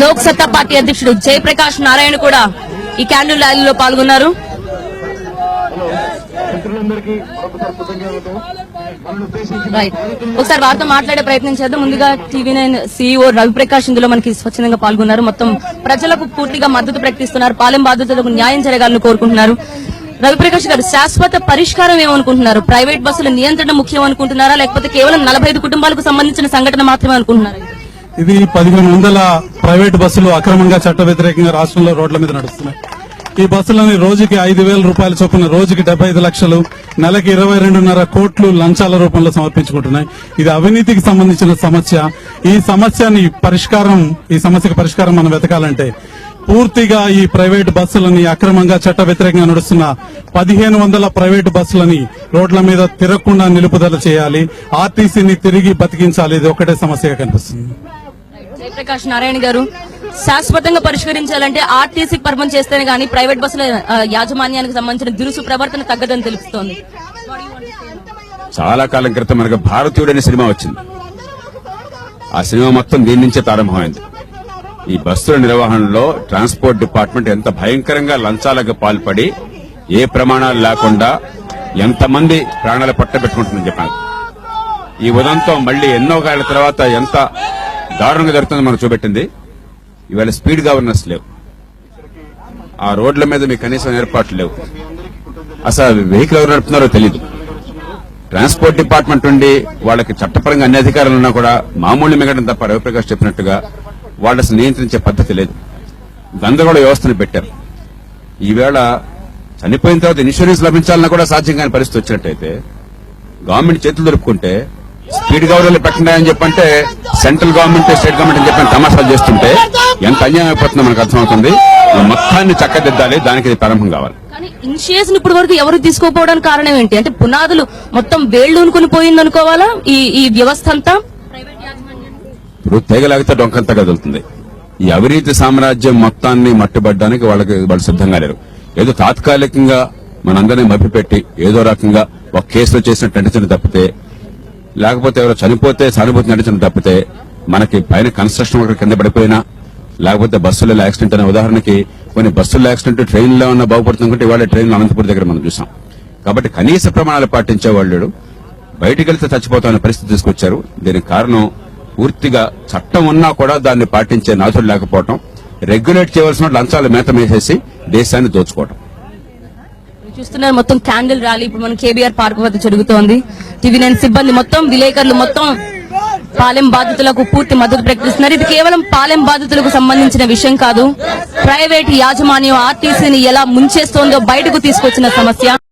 లోక్ సత్తా పార్టీ అధ్యక్షుడు జయప్రకాష్ నారాయణ కూడా ఈ క్యాండిల్ ర్యాలీలో పాల్గొన్నారు. రైట్, ఒకసారి వారితో మాట్లాడే ప్రయత్నం చేద్దాం. ముందుగా TV9 CEO రవిప్రకాష్ ఇందులో మనకి స్వచ్ఛందంగా పాల్గొన్నారు. మొత్తం ప్రజలకు పూర్తిగా మద్దతు ప్రకటిస్తున్నారు. పాలెం బాధితులకు న్యాయం జరగాలని కోరుకుంటున్నారు. రవిప్రకాష్ గారు, శాశ్వత పరిష్కారం ఏమనుకుంటున్నారు? ప్రైవేట్ బస్సుల నియంత్రణ ముఖ్యం అనుకుంటున్నారా, లేకపోతే కేవలం 45 కుటుంబాలకు సంబంధించిన సంఘటన మాత్రమే అనుకుంటున్నారా? ఇది 1500 ప్రైవేట్ బస్సులు అక్రమంగా చట్ట వ్యతిరేకంగా రాష్ట్రంలో రోడ్ల మీద నడుస్తున్నాయి. ఈ బస్సులని రోజుకి 5,000 రూపాయల చొప్పున రోజుకి 75 లక్షలు, నెలకి 22.5 కోట్లు లంచాల రూపంలో సమర్పించుకుంటున్నాయి. ఇది అవినీతికి సంబంధించిన సమస్య. ఈ సమస్యకు పరిష్కారం మనం వెతకాలంటే పూర్తిగా ఈ ప్రైవేట్ బస్సులని అక్రమంగా చట్ట వ్యతిరేకంగా నడుస్తున్న 1500 ప్రైవేట్ బస్సులని రోడ్ల మీద తిరగకుండా నిలుపుదల చేయాలి. ఆర్టీసీని తిరిగి బతికించాలి. ఇది ఒకటే సమస్యగా కనిపిస్తుంది. జయప్రకాష్ నారాయణ గారు, శాశ్వతంగా పరిష్కరించాలంటే ఆర్టీసీకి పర్మం చేస్తేనే గానీ ప్రైవేట్ బస్సుల యాజమాన్యానికి సంబంధించిన దురుసు ప్రవర్తన తగ్గదని తెలుస్తోంది. చాలా కాలం క్రితం మనకు భారతీయుడు అనే సినిమా వచ్చింది. ఆ సినిమా మొత్తం దీని నుంచే ప్రారంభమైంది. ఈ బస్సుల నిర్వహణలో ట్రాన్స్పోర్ట్ డిపార్ట్మెంట్ ఎంత భయంకరంగా లంచాలకు పాల్పడి ఏ ప్రమాణాలు లేకుండా ఎంతమంది ప్రాణాలు పట్టబెట్టుకుంటుందని చెప్పాను. ఈ ఉదంతం మళ్లీ ఎన్నో ఏళ్ల తర్వాత ఎంత దారుణంగా జరుగుతుందో మనకు చూపెట్టింది. ఇవాళ స్పీడ్ గవర్నెన్స్ లేవు, ఆ రోడ్ల మీద మీకు కనీసం ఏర్పాట్లు లేవు. అసలు వెహికల్ ఎవరు నడుపుతున్నారో తెలియదు. ట్రాన్స్పోర్ట్ డిపార్ట్మెంట్ నుండి వాళ్ళకి చట్టపరంగా అన్ని అధికారులు ఉన్నా కూడా మామూలు మిగడం తప్ప రవిప్రకాష్ చెప్పినట్టుగా వాళ్ళు అసలు నియంత్రించే పద్ధతి లేదు. గందరగోళ వ్యవస్థను పెట్టారు. ఈవేళ చనిపోయిన తర్వాత ఇన్సూరెన్స్ లభించాలన్నా కూడా సాధ్యం కాని పరిస్థితి వచ్చినట్టయితే గవర్నమెంట్ చేతులు దొరుకుతుంటే స్పీడ్ గవర్నర్లు పెట్టండి చెప్పంటే సెంట్రల్ గవర్నమెంట్ స్టేట్ గవర్నమెంట్ అని చెప్పని తమాషాలు చేస్తుంటే ఎంత అన్యాయం అయిపోతుందో మనకు అర్థమవుతుంది. మొత్తాన్ని చక్కదిద్దాలి, దానికి ఇది ప్రారంభం కావాలి. కానీ ఇన్షియేస్ ఇప్పటి వరకు ఎవరు తీసుకోకపోవడానికి కారణం ఏంటి? అంటే పునాదులు మొత్తం వేళ్లూనుకుని పోయింది అనుకోవాలా ఈ వ్యవస్థ అంతా? ఇప్పుడు తెగలాగితే డొంకంతా కదులుతుంది. ఈ అవినీతి సామ్రాజ్యం మొత్తాన్ని మట్టుబడ్డానికి వాళ్ళు సిద్ధంగా లేరు. ఏదో తాత్కాలికంగా మనందరినీ మభ్యపెట్టి ఏదో రకంగా ఒక కేసులో చేసినట్టు నటించడం తప్పితే, లేకపోతే ఎవరో చనిపోతే సానుభూతి నటించడం తప్పితే, మనకి పైన కన్స్ట్రక్షన్ వర్కర్ కింద పడిపోయినా, లేకపోతే బస్సులలో యాక్సిడెంట్ అనే ఉదాహరణకి కొన్ని బస్సుల్లో యాక్సిడెంట్ ట్రైన్లో ఉన్న బాగుపడుతుందంటే ఇవాళ ట్రైన్లో అనంతపురం దగ్గర మనం చూసాం. కాబట్టి కనీస ప్రమాణాలు పాటించే వాళ్ళు బయటికి వెళ్తే చచ్చిపోతామనే పరిస్థితి తీసుకొచ్చారు. దీనికి కారణం పూర్తిగా చట్టం ఉన్నా కూడా దాన్ని పాటించే నాథుడు లేకపోవడం, రెగ్యులేట్ చేయవలసిన లంచాలు మేత వేసేసి దేశాన్ని దోచుకోవడం. చూస్తున్నారు మొత్తం క్యాండిల్ ర్యాలీ ఇప్పుడు మనం కేబీఆర్ పార్క్ వద్ద జరుగుతోంది. TV9 సిబ్బంది మొత్తం విలేకరులు మొత్తం పాలెం బాధితులకు పూర్తి మద్దతు ప్రకటిస్తున్నారు. ఇది కేవలం పాలెం బాధితులకు సంబంధించిన విషయం కాదు, ప్రైవేట్ యాజమాన్యం ఆర్టీసీని ఎలా ముంచేస్తోందో బయటకు తీసుకొచ్చిన సమస్య.